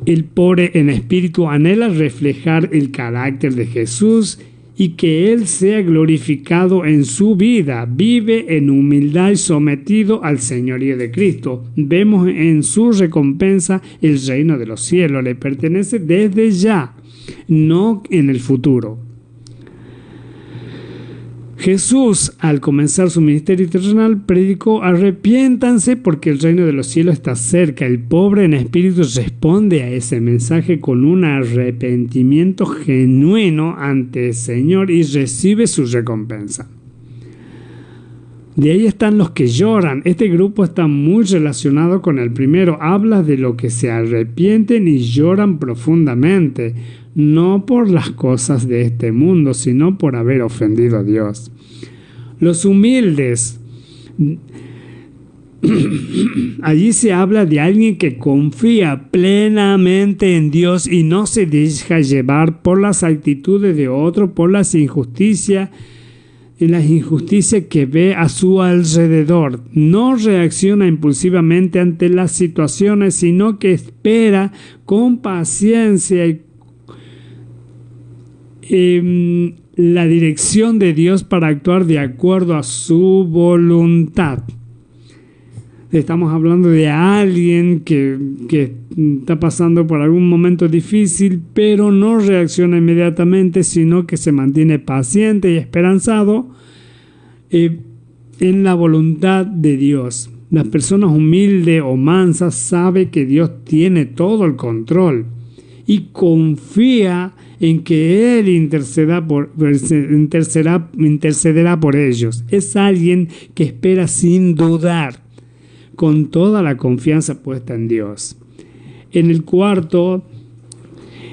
El pobre en espíritu anhela reflejar el carácter de Jesús y que Él sea glorificado en su vida. Vive en humildad y sometido al señorío de Cristo. Vemos en su recompensa el reino de los cielos. Le pertenece desde ya, no en el futuro. Jesús, al comenzar su ministerio terrenal, predicó: arrepiéntanse porque el reino de los cielos está cerca. El pobre en espíritu responde a ese mensaje con un arrepentimiento genuino ante el Señor y recibe su recompensa. De ahí están los que lloran. Este grupo está muy relacionado con el primero. Habla de lo que se arrepienten y lloran profundamente, no por las cosas de este mundo, sino por haber ofendido a Dios. Los humildes. Allí se habla de alguien que confía plenamente en Dios y no se deja llevar por las actitudes de otro, por las injusticias que ve a su alrededor. No reacciona impulsivamente ante las situaciones, sino que espera con paciencia y la dirección de Dios para actuar de acuerdo a su voluntad. Estamos hablando de alguien que está pasando por algún momento difícil, pero no reacciona inmediatamente, sino que se mantiene paciente y esperanzado en la voluntad de Dios. Las personas humildes o mansas saben que Dios tiene todo el control y confía en que Él intercederá por ellos. Es alguien que espera sin dudar. con toda la confianza puesta en Dios. En el cuarto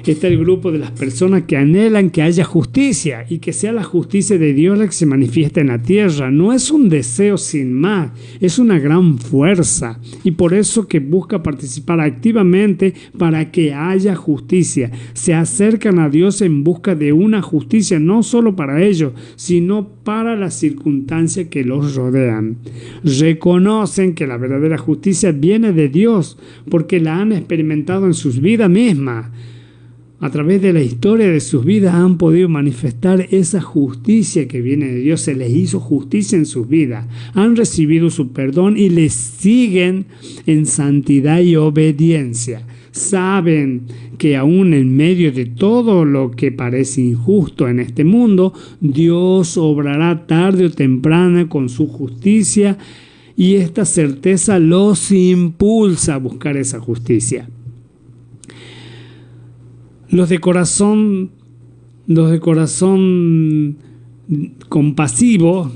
está el grupo de las personas que anhelan que haya justicia y que sea la justicia de Dios la que se manifiesta en la tierra. No es un deseo sin más, es una gran fuerza y por eso que busca participar activamente para que haya justicia. Se acercan a Dios en busca de una justicia no solo para ellos, sino para las circunstancias que los rodean. Reconocen que la verdadera justicia viene de Dios porque la han experimentado en sus vidas mismas. A través de la historia de sus vidas han podido manifestar esa justicia que viene de Dios. Se les hizo justicia en sus vidas. Han recibido su perdón y les siguen en santidad y obediencia. Saben que aún en medio de todo lo que parece injusto en este mundo, Dios obrará tarde o temprano con su justicia y esta certeza los impulsa a buscar esa justicia. Los de corazón compasivo,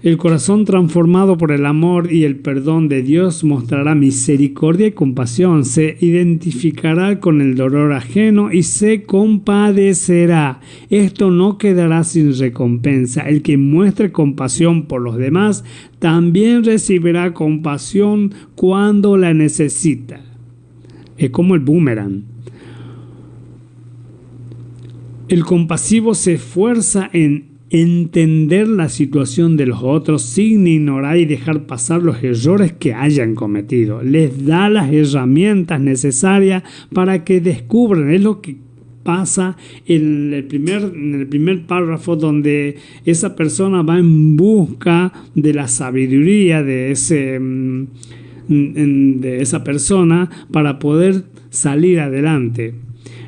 el corazón transformado por el amor y el perdón de Dios mostrará misericordia y compasión, se identificará con el dolor ajeno y se compadecerá. Esto no quedará sin recompensa. El que muestre compasión por los demás también recibirá compasión cuando la necesita. Es como el boomerang. El compasivo se esfuerza en entender la situación de los otros sin ignorar y dejar pasar los errores que hayan cometido. Les da las herramientas necesarias para que descubran. Es lo que pasa en el primer párrafo, donde esa persona va en busca de la sabiduría de esa persona para poder salir adelante.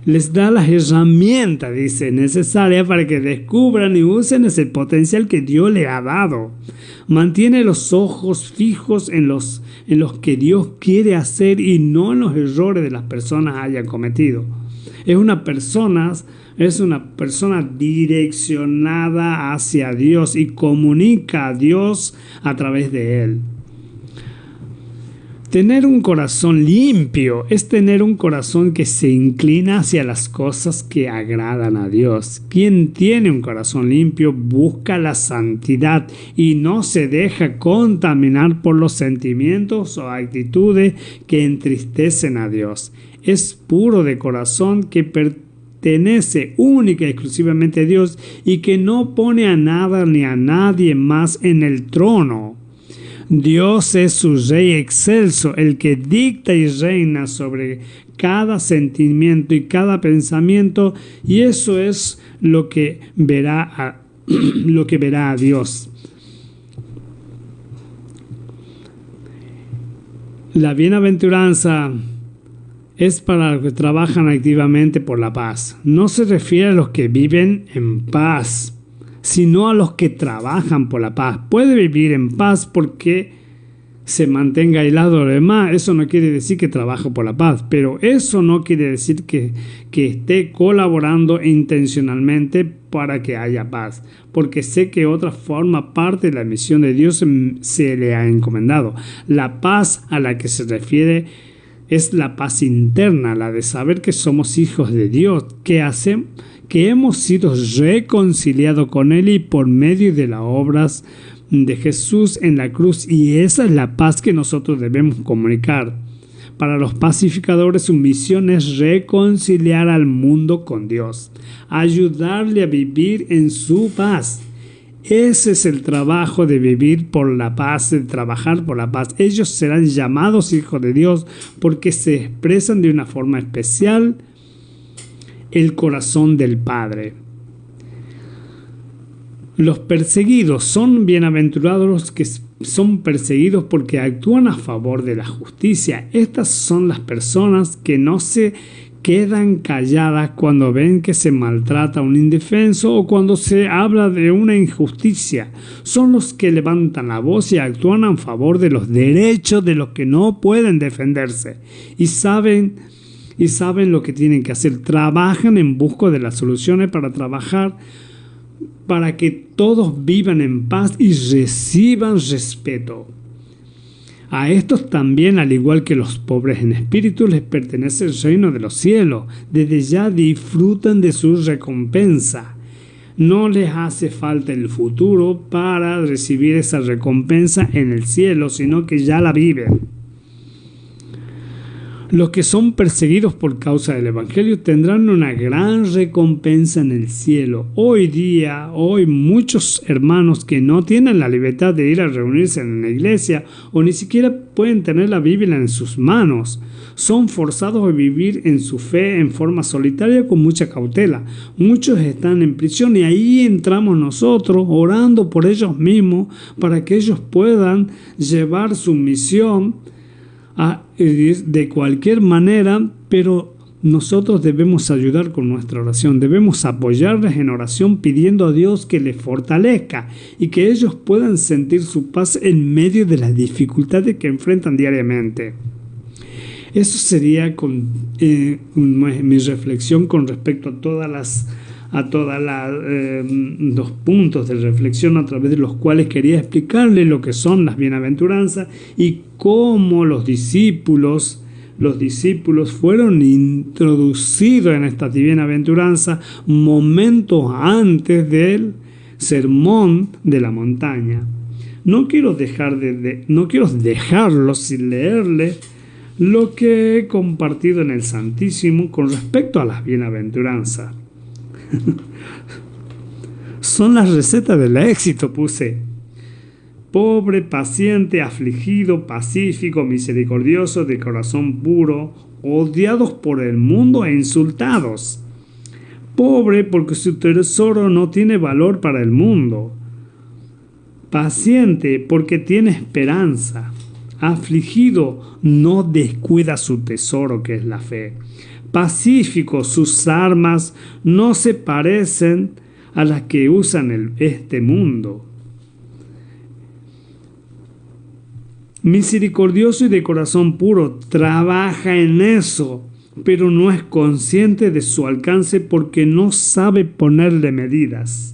Les da las herramientas, dice, necesarias para que descubran y usen ese potencial que Dios le ha dado. Mantiene los ojos fijos en los que Dios quiere hacer y no en los errores de las personas hayan cometido. Es una persona direccionada hacia Dios y comunica a Dios a través de él. Tener un corazón limpio es tener un corazón que se inclina hacia las cosas que agradan a Dios. Quien tiene un corazón limpio busca la santidad y no se deja contaminar por los sentimientos o actitudes que entristecen a Dios. Es puro de corazón, que pertenece única y exclusivamente a Dios y que no pone a nada ni a nadie más en el trono. Dios es su Rey excelso, el que dicta y reina sobre cada sentimiento y cada pensamiento, y eso es lo que verá a Dios. La bienaventuranza es para los que trabajan activamente por la paz. No se refiere a los que viven en paz, sino a los que trabajan por la paz. Puede vivir en paz porque se mantenga aislado de los demás. Eso no quiere decir que trabaje por la paz, pero eso no quiere decir que esté colaborando intencionalmente para que haya paz, porque sé que otra forma parte de la misión de Dios se le ha encomendado. La paz a la que se refiere es la paz interna, la de saber que somos hijos de Dios, que hemos sido reconciliados con Él y por medio de las obras de Jesús en la cruz, y esa es la paz que nosotros debemos comunicar. Para los pacificadores, su misión es reconciliar al mundo con Dios, ayudarle a vivir en su paz. Ese es el trabajo de vivir por la paz, de trabajar por la paz. Ellos serán llamados hijos de Dios porque se expresan de una forma especial el corazón del Padre. Los perseguidos son bienaventurados los que son perseguidos porque actúan a favor de la justicia. Estas son las personas que no se quedan calladas cuando ven que se maltrata a un indefenso o cuando se habla de una injusticia. Son los que levantan la voz y actúan a favor de los derechos de los que no pueden defenderse. Y saben lo que tienen que hacer. Trabajan en busca de las soluciones para que todos vivan en paz y reciban respeto. A estos también, al igual que los pobres en espíritu, les pertenece el reino de los cielos. Desde ya disfrutan de su recompensa. No les hace falta el futuro para recibir esa recompensa en el cielo, sino que ya la viven. Los que son perseguidos por causa del Evangelio tendrán una gran recompensa en el cielo. Hoy muchos hermanos que no tienen la libertad de ir a reunirse en la iglesia o ni siquiera pueden tener la Biblia en sus manos, son forzados a vivir en su fe en forma solitaria con mucha cautela. Muchos están en prisión y ahí entramos nosotros orando por ellos mismos para que ellos puedan llevar su misión de cualquier manera, pero nosotros debemos ayudar con nuestra oración, debemos apoyarles en oración pidiendo a Dios que les fortalezca y que ellos puedan sentir su paz en medio de las dificultades que enfrentan diariamente. Eso sería mi reflexión con respecto a todos los puntos de reflexión a través de los cuales quería explicarle lo que son las bienaventuranzas y cómo los discípulos fueron introducidos en esta bienaventuranza momentos antes del sermón de la montaña. No quiero dejarlo sin leerle lo que he compartido en el Santísimo con respecto a las bienaventuranzas. Son las recetas del éxito, puse. Pobre, paciente, afligido, pacífico, misericordioso, de corazón puro, odiados por el mundo e insultados. Pobre porque su tesoro no tiene valor para el mundo. Paciente porque tiene esperanza. Afligido, no descuida su tesoro, que es la fe. Pacífico, sus armas no se parecen a las que usan este mundo. Misericordioso y de corazón puro, trabaja en eso, pero no es consciente de su alcance porque no sabe ponerle medidas.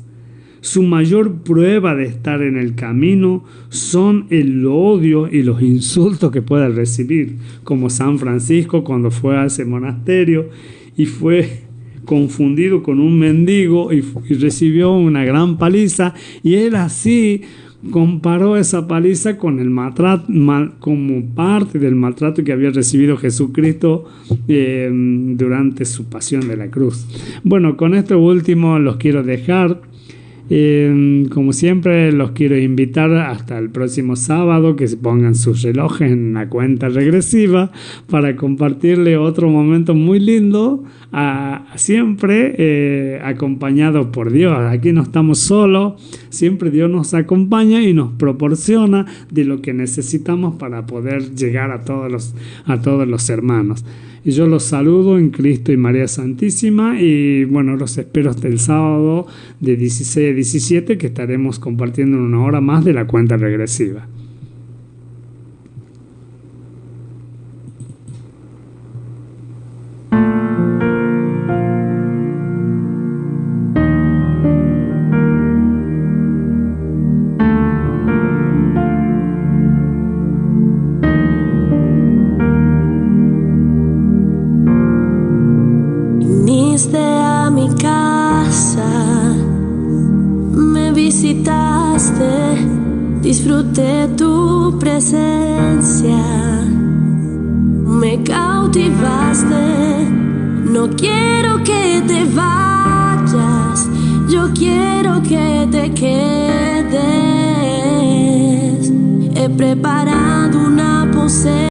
Su mayor prueba de estar en el camino son el odio y los insultos que pueda recibir, como San Francisco cuando fue a ese monasterio y fue confundido con un mendigo y recibió una gran paliza, y él así comparó esa paliza con el maltrato, como parte del maltrato que había recibido Jesucristo durante su pasión de la cruz. Bueno, con esto último los quiero dejar. Como siempre, los quiero invitar hasta el próximo sábado que se pongan sus relojes en la cuenta regresiva para compartirle otro momento muy lindo, siempre acompañado por Dios. Aquí no estamos solos, siempre Dios nos acompaña y nos proporciona de lo que necesitamos para poder llegar a todos los hermanos. Y yo los saludo en Cristo y María Santísima, y bueno, los espero hasta el sábado de 16 a 17, que estaremos compartiendo en una hora más de la cuenta regresiva. A mi casa, me visitaste, disfruté tu presencia, me cautivaste. No quiero que te vayas, yo quiero que te quedes. He preparado una posesión